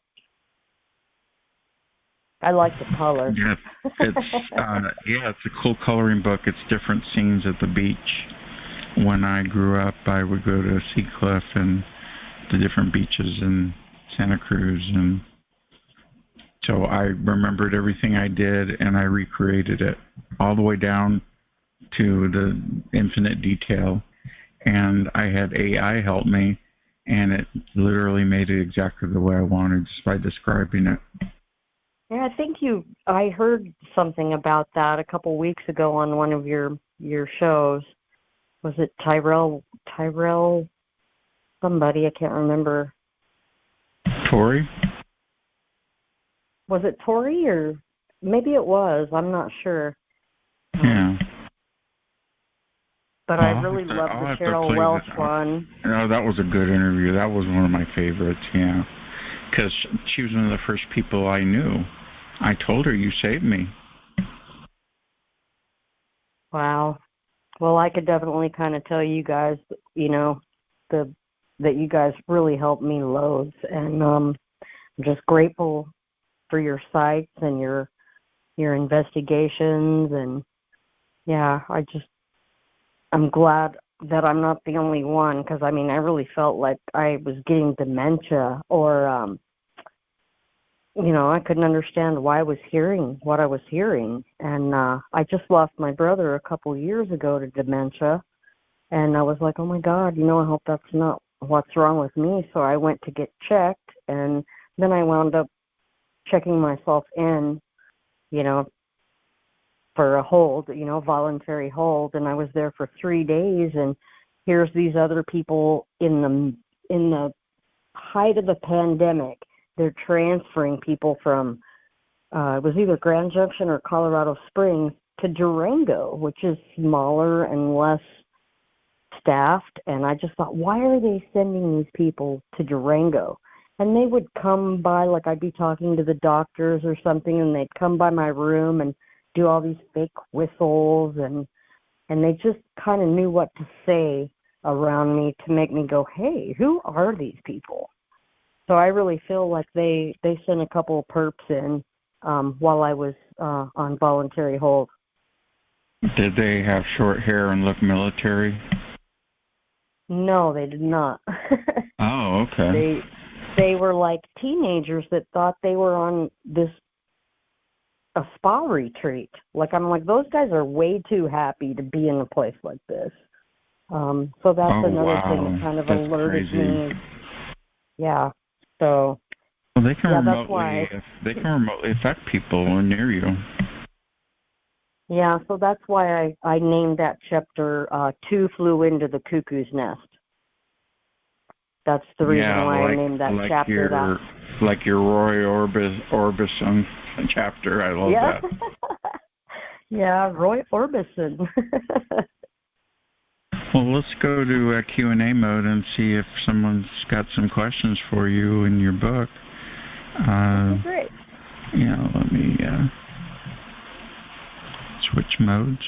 Speaker 2: I like the color.
Speaker 1: Yeah, it's a cool coloring book. It's different scenes at the beach. When I grew up, I would go to Sea Cliff and the different beaches in Santa Cruz, and so I remembered everything I did, and I recreated it all the way down to the infinite detail. And I had AI help me, and it literally made it exactly the way I wanted just by describing it.
Speaker 2: Yeah, I heard something about that a couple weeks ago on one of your shows. Was it Tyrell somebody? I can't remember.
Speaker 1: Tori?
Speaker 2: Was it Tori, or maybe it was? I'm not sure.
Speaker 1: Yeah.
Speaker 2: But I really loved the Cheryl Welsh one.
Speaker 1: No, that was a good interview. That was one of my favorites, yeah. Because she was one of the first people I knew. I told her, you saved me.
Speaker 2: Wow. Well, I could definitely kind of tell you guys, that you guys really helped me loads. And I'm just grateful for your sites and your investigations. And, yeah, I'm glad that I'm not the only one, because I mean, I really felt like I was getting dementia, or I couldn't understand why I was hearing what I was hearing. And I just lost my brother a couple years ago to dementia, and I was like, oh my God, I hope that's not what's wrong with me. So I went to get checked, and then I wound up checking myself in, for a hold, voluntary hold, and I was there for 3 days, and here's these other people in the height of the pandemic. They're transferring people from it was either Grand Junction or Colorado Springs to Durango, which is smaller and less staffed. And I just thought, why are they sending these people to Durango? And they would come by, like I'd be talking to the doctors or something, and they'd come by my room and do all these fake whistles, and they just kind of knew what to say around me to make me go, hey, who are these people? So I really feel like they sent a couple of perps in while I was on voluntary hold.
Speaker 1: Did they have short hair and look military?
Speaker 2: No, they did not.
Speaker 1: Oh, okay.
Speaker 2: They were like teenagers that thought they were on a spa retreat. I'm like, those guys are way too happy to be in a place like this. So that's another thing that kind of
Speaker 1: that's
Speaker 2: alerted
Speaker 1: crazy.
Speaker 2: me. Yeah. So.
Speaker 1: Well, they can
Speaker 2: that's why.
Speaker 1: They can remotely affect people near you.
Speaker 2: Yeah, so that's why I named that chapter "Two Flew into the Cuckoo's Nest." That's the reason why I named that chapter that.
Speaker 1: Like your Roy Orbison chapter. I love that.
Speaker 2: Yeah, Roy Orbison.
Speaker 1: Well, let's go to Q&A mode and see if someone's got some questions for you in your book.
Speaker 2: Great.
Speaker 1: Yeah, let me switch modes.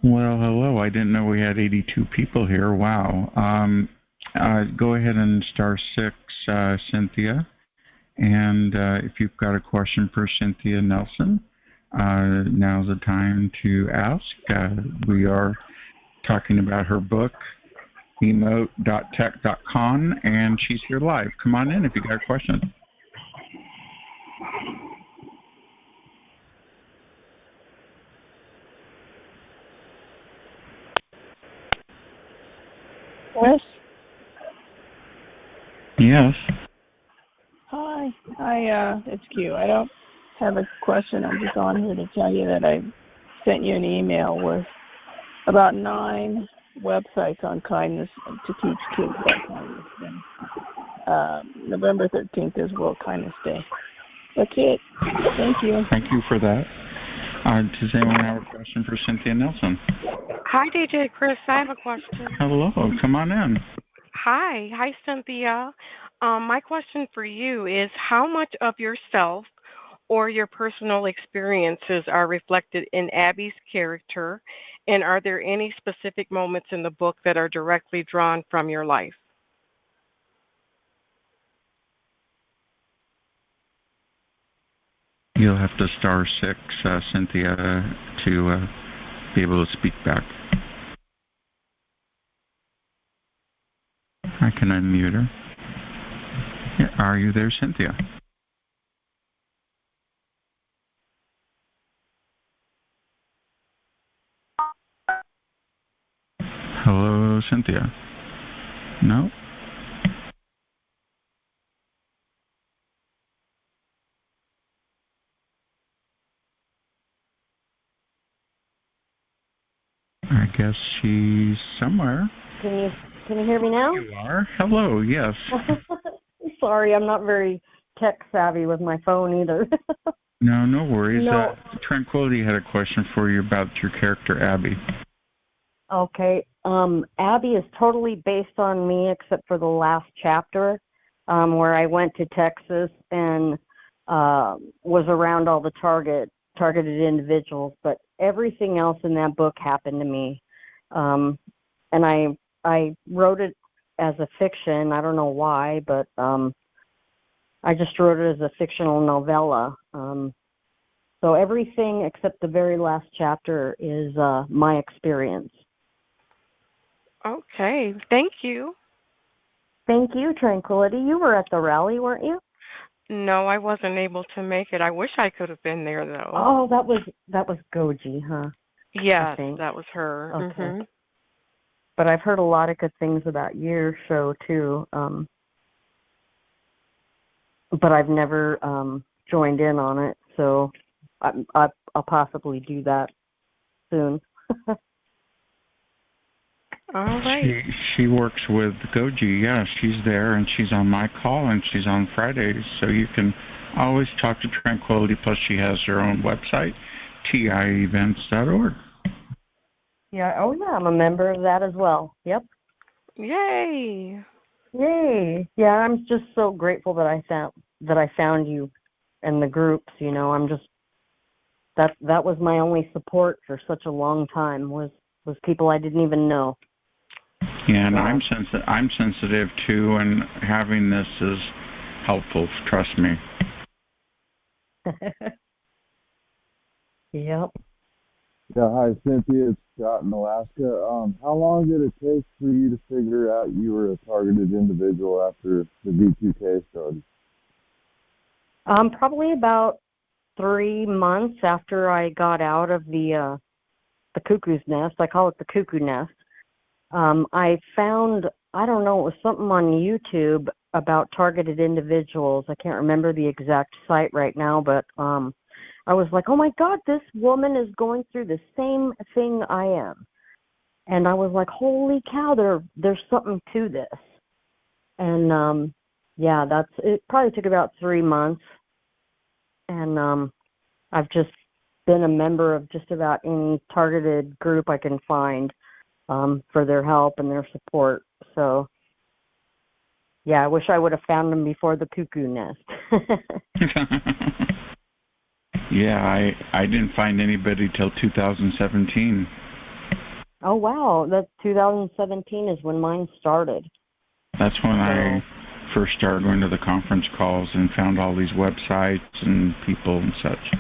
Speaker 1: Well, hello. I didn't know we had 82 people here. Wow. Go ahead and *6, Cynthia. And if you've got a question for Cynthia Nelson, now's the time to ask. We are talking about her book, emote.tech.con, and she's here live. Come on in if you got a question.
Speaker 4: Wes?
Speaker 1: Yes.
Speaker 4: Hi. It's Q. I don't have a question. I'm just on here to tell you that I sent you an email with about 9 websites on kindness to teach kids about kindness. And November 13th is World Kindness Day. That's it. Thank you.
Speaker 1: Thank you for that. Does anyone have a question for Cynthia Nelson?
Speaker 5: Hi, DJ Chris. I have a question.
Speaker 1: Hello. Come on in.
Speaker 5: Hi, Cynthia. My question for you is, how much of yourself or your personal experiences are reflected in Abby's character, and are there any specific moments in the book that are directly drawn from your life?
Speaker 1: You'll have to *6, Cynthia, to be able to speak back. I can unmute her. Yeah, are you there, Cynthia? Hello, Cynthia? No? I guess she's somewhere.
Speaker 2: Can you hear me now?
Speaker 1: You are. Hello, yes.
Speaker 2: Sorry, I'm not very tech savvy with my phone either.
Speaker 1: No worries.
Speaker 2: No.
Speaker 1: Tranquility had a question for you about your character, Abby.
Speaker 2: Okay. Abby is totally based on me except for the last chapter, where I went to Texas and was around all the targeted individuals, but everything else in that book happened to me. And I wrote it as a fiction. I don't know why, but I just wrote it as a fictional novella. So everything except the very last chapter is my experience.
Speaker 5: Okay. Thank you.
Speaker 2: Thank you, Tranquility. You were at the rally, weren't you?
Speaker 5: No, I wasn't able to make it. I wish I could have been there though.
Speaker 2: Oh, that was Goji, huh?
Speaker 5: Yes,
Speaker 2: I think.
Speaker 5: that was her.
Speaker 2: Okay. But I've heard a lot of good things about your show too. But I've never joined in on it, so I'll possibly do that soon.
Speaker 5: All right.
Speaker 1: She works with Goji. Yeah, she's there, and she's on my call, and she's on Fridays. So you can always talk to Tranquility. Plus, she has her own website, tievents.org.
Speaker 2: Yeah. Oh, yeah. I'm a member of that as well. Yep.
Speaker 5: Yay.
Speaker 2: Yay. Yeah. I'm just so grateful that I found you and the groups. You know, I'm just that was my only support for such a long time was people I didn't even know.
Speaker 1: Yeah, and I'm sensitive too, and having this is helpful. Trust me.
Speaker 2: Yep.
Speaker 6: Yeah, hi, Cynthia. It's Scott in Alaska. How long did it take for you to figure out you were a targeted individual after the V2K started?
Speaker 2: Probably about 3 months after I got out of the cuckoo's nest. I call it the cuckoo nest. I found, I don't know, it was something on YouTube about targeted individuals. I can't remember the exact site right now, but I was like, oh my God, this woman is going through the same thing I am. And I was like, holy cow, there's something to this. And yeah, it probably took about 3 months. And I've just been a member of just about any targeted group I can find for their help and their support. So yeah, I wish I would have found them before the cuckoo nest.
Speaker 1: Yeah, I didn't find anybody till 2017.
Speaker 2: Oh wow, that 2017 is when mine started.
Speaker 1: That's when I first started going to the conference calls and found all these websites and people and such.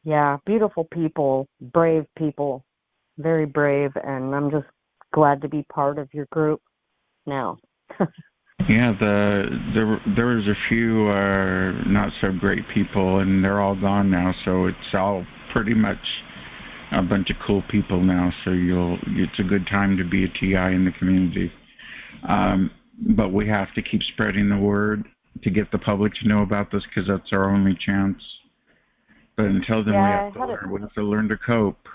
Speaker 2: Yeah, beautiful people, brave people, very brave, and I'm just glad to be part of your group now.
Speaker 1: Yeah, there was a few not so great people, and they're all gone now. So it's all pretty much a bunch of cool people now. So it's a good time to be a TI in the community. But we have to keep spreading the word to get the public to know about this, because that's our only chance. But until then,
Speaker 2: Yeah,
Speaker 1: we have to learn to cope.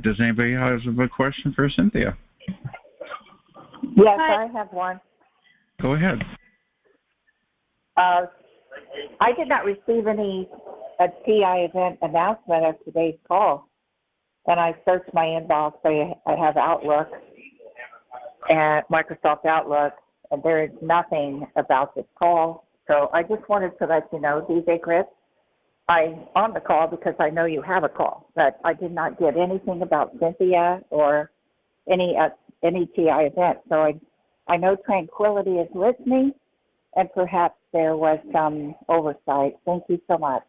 Speaker 1: Does anybody have a question for Cynthia?
Speaker 7: Yes, I have one.
Speaker 1: Go ahead.
Speaker 7: I did not receive any TI event announcement of today's call. When I searched my inbox, I have Outlook and Microsoft Outlook, and there is nothing about this call. So I just wanted to let you know, DJ Chris, I'm on the call because I know you have a call, but I did not get anything about Cynthia or any TI event. So I know Tranquility is listening, and perhaps there was some oversight. Thank you so much.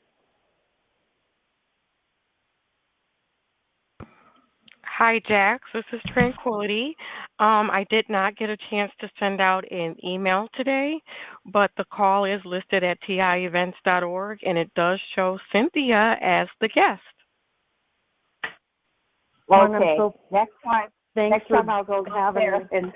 Speaker 5: Hi, Jax. This is Tranquility. I did not get a chance to send out an email today, but the call is listed at tievents.org, and it does show Cynthia as the guest.
Speaker 7: Okay. Next time I'll go there. And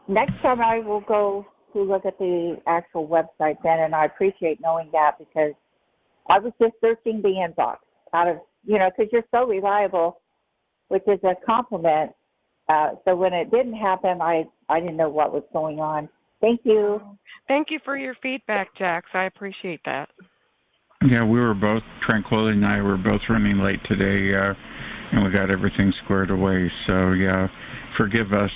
Speaker 7: next time I will go to look at the actual website then, and I appreciate knowing that, because I was just searching the inbox out of, because you're so reliable, which is a compliment. So when it didn't happen, I didn't know what was going on. Thank you.
Speaker 5: Thank you for your feedback, Jax. I appreciate that.
Speaker 1: Yeah, Tranquility and I were both running late today, and we got everything squared away. So, yeah, forgive us.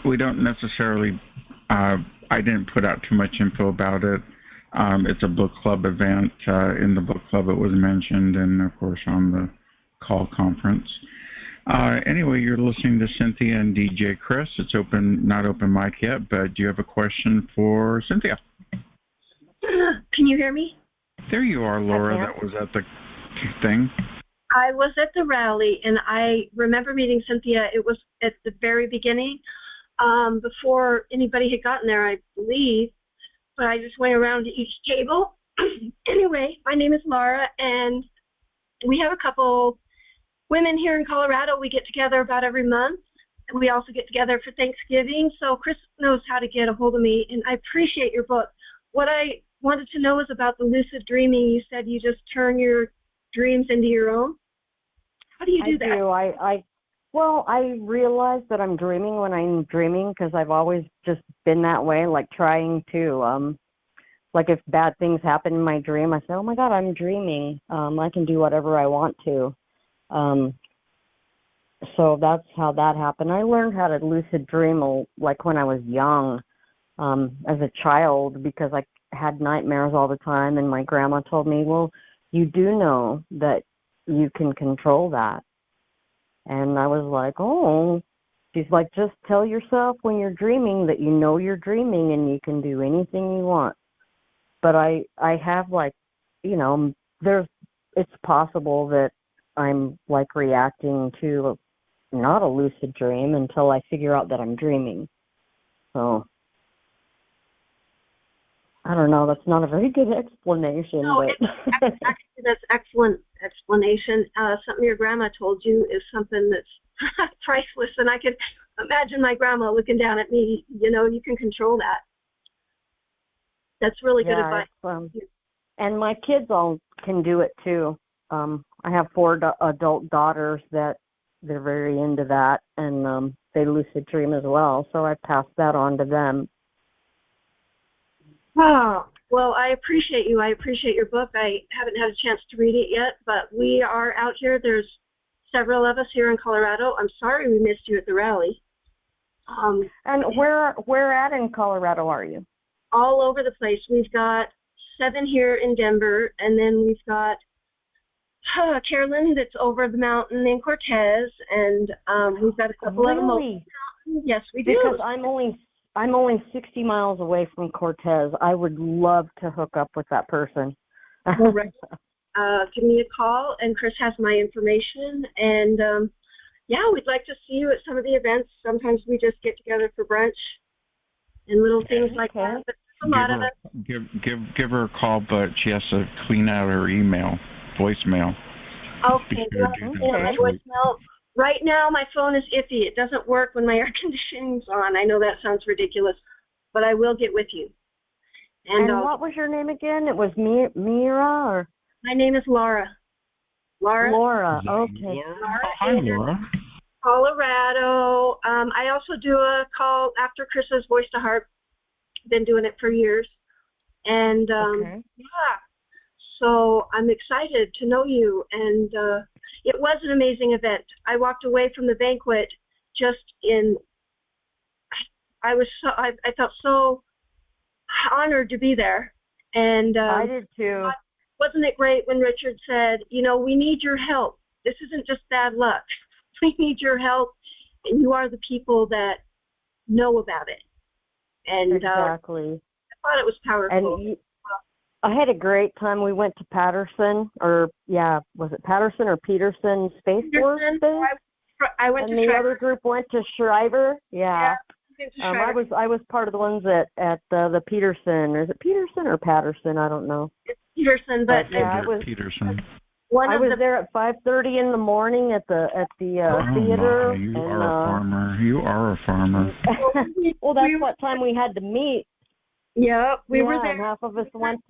Speaker 1: We don't necessarily, I didn't put out too much info about it. It's a book club event. In the book club it was mentioned, and of course on the call conference. Anyway, you're listening to Cynthia and DJ Chris. It's not open mic yet, but do you have a question for Cynthia?
Speaker 8: Can you hear me?
Speaker 1: There you are, Laura. That was at the thing.
Speaker 8: I was at the rally, and I remember meeting Cynthia. It was at the very beginning, before anybody had gotten there, I believe. But I just went around to each table. Anyway, my name is Laura, and we have a couple women here in Colorado. We get together about every month. And we also get together for Thanksgiving. So Chris knows how to get a hold of me, and I appreciate your book. What I wanted to know is about the lucid dreaming. You said you just turn your dreams into your own. How do you do that?
Speaker 2: I do. Well, I realize that I'm dreaming when I'm dreaming because I've always just been that way, like trying to, like if bad things happen in my dream, I say, oh my God, I'm dreaming. I can do whatever I want to. So that's how that happened. I learned how to lucid dream like when I was young, as a child, because I had nightmares all the time, and my grandma told me, well, you do know that you can control that. And I was like, oh, she's like, just tell yourself when you're dreaming that you know you're dreaming and you can do anything you want. But I have like, it's possible that I'm like reacting to not a lucid dream until I figure out that I'm dreaming. So I don't know. That's not a very good explanation.
Speaker 8: No,
Speaker 2: but
Speaker 8: actually, that's excellent explanation. Something your grandma told you is something that's priceless, and I could imagine my grandma looking down at me. You can control that. That's really good advice.
Speaker 2: And my kids all can do it too. I have 4 adult daughters that they're very into that, and they lucid dream as well. So I pass that on to them.
Speaker 8: Oh, well, I appreciate you. I appreciate your book. I haven't had a chance to read it yet, but we are out here. There's several of us here in Colorado. I'm sorry we missed you at the rally.
Speaker 2: And where at in Colorado are you?
Speaker 8: All over the place. We've got 7 here in Denver, and then we've got Carolyn that's over the mountain in Cortez, and we've got a couple of them.
Speaker 2: Really?
Speaker 8: Yes, we do.
Speaker 2: Because I'm only 60 miles away from Cortez. I would love to hook up with that person.
Speaker 8: All right. Give me a call, and Chris has my information. And, we'd like to see you at some of the events. Sometimes we just get together for brunch and little things like that. But a lot of us.
Speaker 1: Give her a call, but she has to clean out her voicemail.
Speaker 8: Okay. My voicemail. Right now, my phone is iffy. It doesn't work when my air conditioning's on. I know that sounds ridiculous, but I will get with you.
Speaker 2: And what was your name again? It was Mira, or?
Speaker 8: My name is Laura.
Speaker 2: Laura. Okay.
Speaker 1: Laura. Hi, Laura.
Speaker 8: Colorado. I also do a call after Chris's Voice to Heart. Been doing it for years. And, so I'm excited to know you. And it was an amazing event. I walked away from the banquet I felt so honored to be there. And
Speaker 2: I did too.
Speaker 8: Wasn't it great when Richard said, we need your help. This isn't just bad luck. We need your help, and you are the people that know about it. And
Speaker 2: exactly.
Speaker 8: I thought it was powerful.
Speaker 2: And I had a great time. We went to Patterson, was it Patterson or Peterson Space Force Base?
Speaker 8: I went to
Speaker 2: Shriver. And the other group went to Shriver. Yeah. I was part of the ones at the Peterson. Is it Peterson or Patterson? I don't know.
Speaker 8: It's Peterson, but
Speaker 2: it was
Speaker 1: Peterson.
Speaker 2: I was there at 5:30 in the morning at the theater.
Speaker 1: My, you are a farmer. You are a farmer.
Speaker 2: Well, that's what time we had to meet.
Speaker 8: Yeah, we were there.
Speaker 2: And half of us went.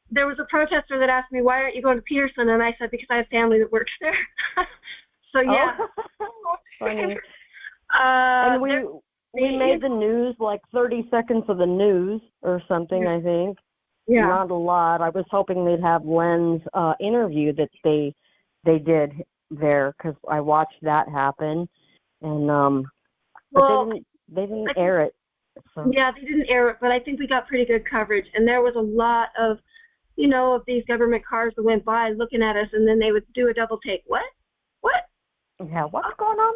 Speaker 8: There was a protester that asked me, "Why aren't you going to Peterson?" And I said, "Because I have family that works there." So yeah.
Speaker 2: Oh, funny. And we made the news, like 30 seconds of the news or something, I think.
Speaker 8: Yeah.
Speaker 2: Not a lot. I was hoping they'd have Len's interview that they did there, because I watched that happen, and but they didn't air it. So.
Speaker 8: Yeah, they didn't air it, but I think we got pretty good coverage, and there was a lot of, of these government cars that went by looking at us, and then they would do a double take. What?
Speaker 2: Yeah, what's going on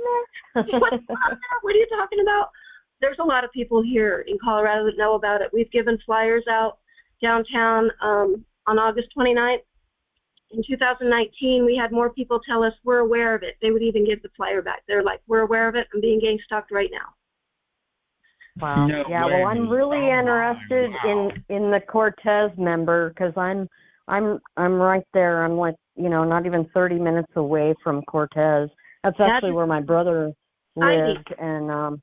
Speaker 2: there?
Speaker 8: What's going on there? What are you talking about? There's a lot of people here in Colorado that know about it. We've given flyers out downtown on August 29th. In 2019, we had more people tell us we're aware of it. They would even give the flyer back. They're like, we're aware of it. I'm being gang stalked right now.
Speaker 2: Wow.
Speaker 1: No
Speaker 2: Yeah.
Speaker 1: way.
Speaker 2: Well, I'm really interested in the Cortez member because I'm right there. I'm like, not even 30 minutes away from Cortez. That's actually where my brother lived, and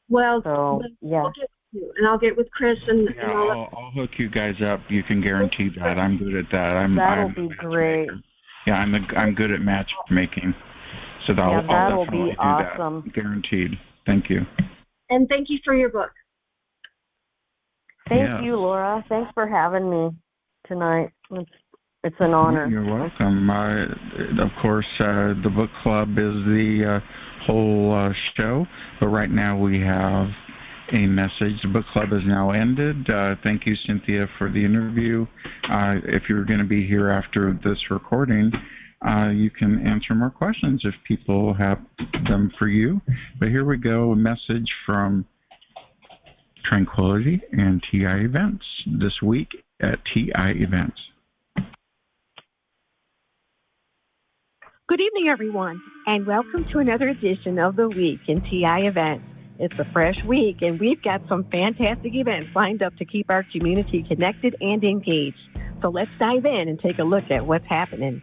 Speaker 8: well,
Speaker 2: so yeah.
Speaker 8: We'll get with you, and I'll get with Chris and
Speaker 1: Yeah,
Speaker 8: all.
Speaker 1: I'll hook you guys up. You can guarantee that. I'm good at that.
Speaker 2: That'll be great.
Speaker 1: Yeah, I'm good at matchmaking. So I'll definitely do
Speaker 2: awesome.
Speaker 1: that. Guaranteed. Thank you.
Speaker 8: And thank you for your book.
Speaker 2: Thank you, Laura. Thanks for having me tonight. It's an honor.
Speaker 1: You're welcome. Of course, the book club is the whole show, but right now we have a message. The book club is now ended. Thank you, Cynthia, for the interview. If you're going to be here after this recording, you can answer more questions if people have them for you. But here we go, a message from Tranquility and TI Events this week at TI Events.
Speaker 9: Good evening, everyone, and welcome to another edition of The Week in TI Events. It's a fresh week, and we've got some fantastic events lined up to keep our community connected and engaged. So let's dive in and take a look at what's happening.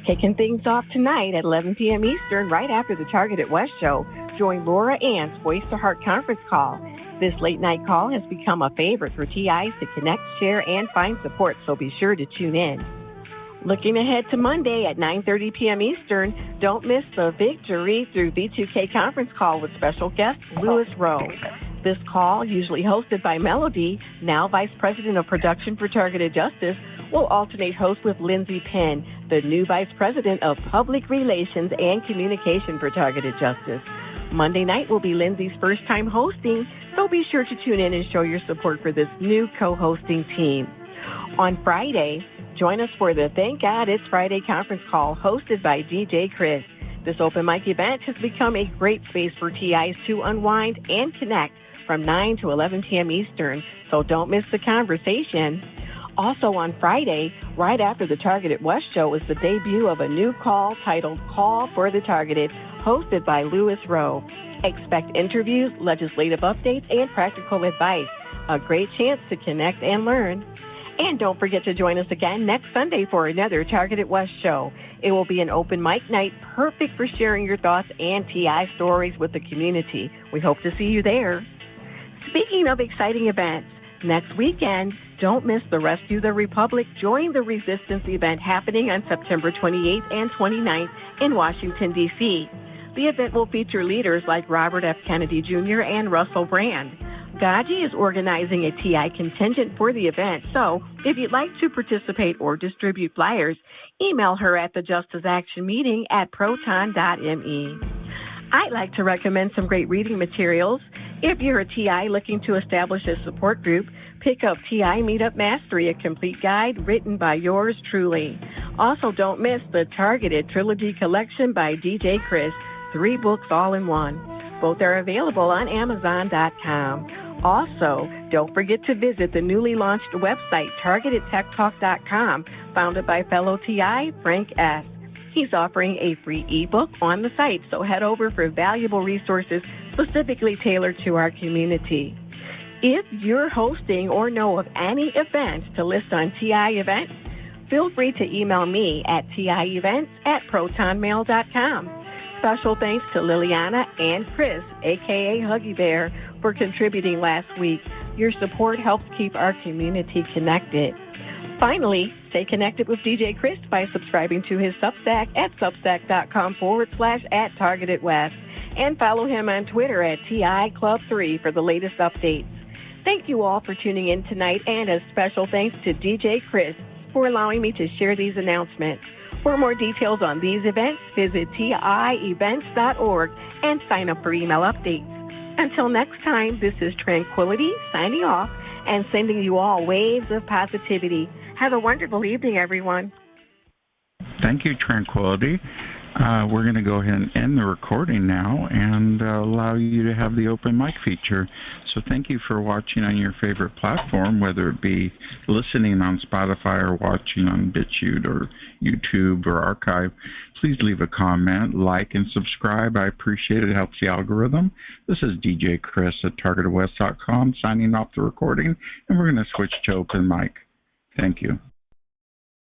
Speaker 9: Kicking things off tonight at 11 p.m. Eastern, right after the Targeted West show, join Laura Ann's Voice to Heart conference call. This late-night call has become a favorite for TIs to connect, share, and find support, so be sure to tune in. Looking ahead to Monday at 9:30 p.m. Eastern, don't miss the Victory Through B2K conference call with special guest Louis Rowe. This call, usually hosted by Melody, now Vice President of Production for Targeted Justice, will alternate host with Lindsay Penn, the new Vice President of Public Relations and Communication for Targeted Justice. Monday night will be Lindsay's first time hosting, so be sure to tune in and show your support for this new co-hosting team. On Friday, join us for the Thank God It's Friday conference call hosted by DJ Chris. This open mic event has become a great space for TIs to unwind and connect from 9 to 11 p.m. Eastern, so don't miss the conversation. Also on Friday, right after the Targeted West show, is the debut of a new call titled Call for the Targeted, hosted by Louis Rowe. Expect interviews, legislative updates, and practical advice. A great chance to connect and learn. And don't forget to join us again next Sunday for another Targeted West show. It will be an open mic night, perfect for sharing your thoughts and TI stories with the community. We hope to see you there. Speaking of exciting events, next weekend, don't miss the Rescue the Republic Join the Resistance event happening on September 28th and 29th in Washington, D.C. The event will feature leaders like Robert F. Kennedy Jr. and Russell Brand. Gaji is organizing a TI contingent for the event, so if you'd like to participate or distribute flyers, email her at the Justice Action Meeting at proton.me. I'd like to recommend some great reading materials. If you're a TI looking to establish a support group, pick up TI Meetup Mastery, a complete guide written by yours truly. Also, don't miss the Targeted Trilogy Collection by DJ Chris, 3 books all in one. Both are available on Amazon.com. Also, don't forget to visit the newly launched website, TargetedTechTalk.com, founded by fellow TI Frank S. He's offering a free ebook on the site, so head over for valuable resources specifically tailored to our community. If you're hosting or know of any events to list on TI Events, feel free to email me at tievents@protonmail.com. Special thanks to Liliana and Chris, a.k.a. Huggy Bear, for contributing last week. Your support helps keep our community connected. Finally, stay connected with DJ Chris by subscribing to his Substack at substack.com/@TargetedWest and follow him on Twitter at TI Club 3 for the latest updates. Thank you all for tuning in tonight, and a special thanks to DJ Chris for allowing me to share these announcements. For more details on these events, visit tievents.org and sign up for email updates. Until next time, this is Tranquility signing off and sending you all waves of positivity. Have a wonderful evening, everyone.
Speaker 1: Thank you, Tranquility. We're going to go ahead and end the recording now and allow you to have the open mic feature. So thank you for watching on your favorite platform, whether it be listening on Spotify or watching on BitChute or YouTube or Archive. Please leave a comment, like, and subscribe. I appreciate it. It helps the algorithm. This is DJ Chris at TargetedWest.com signing off the recording, and we're going to switch to open mic. Thank you.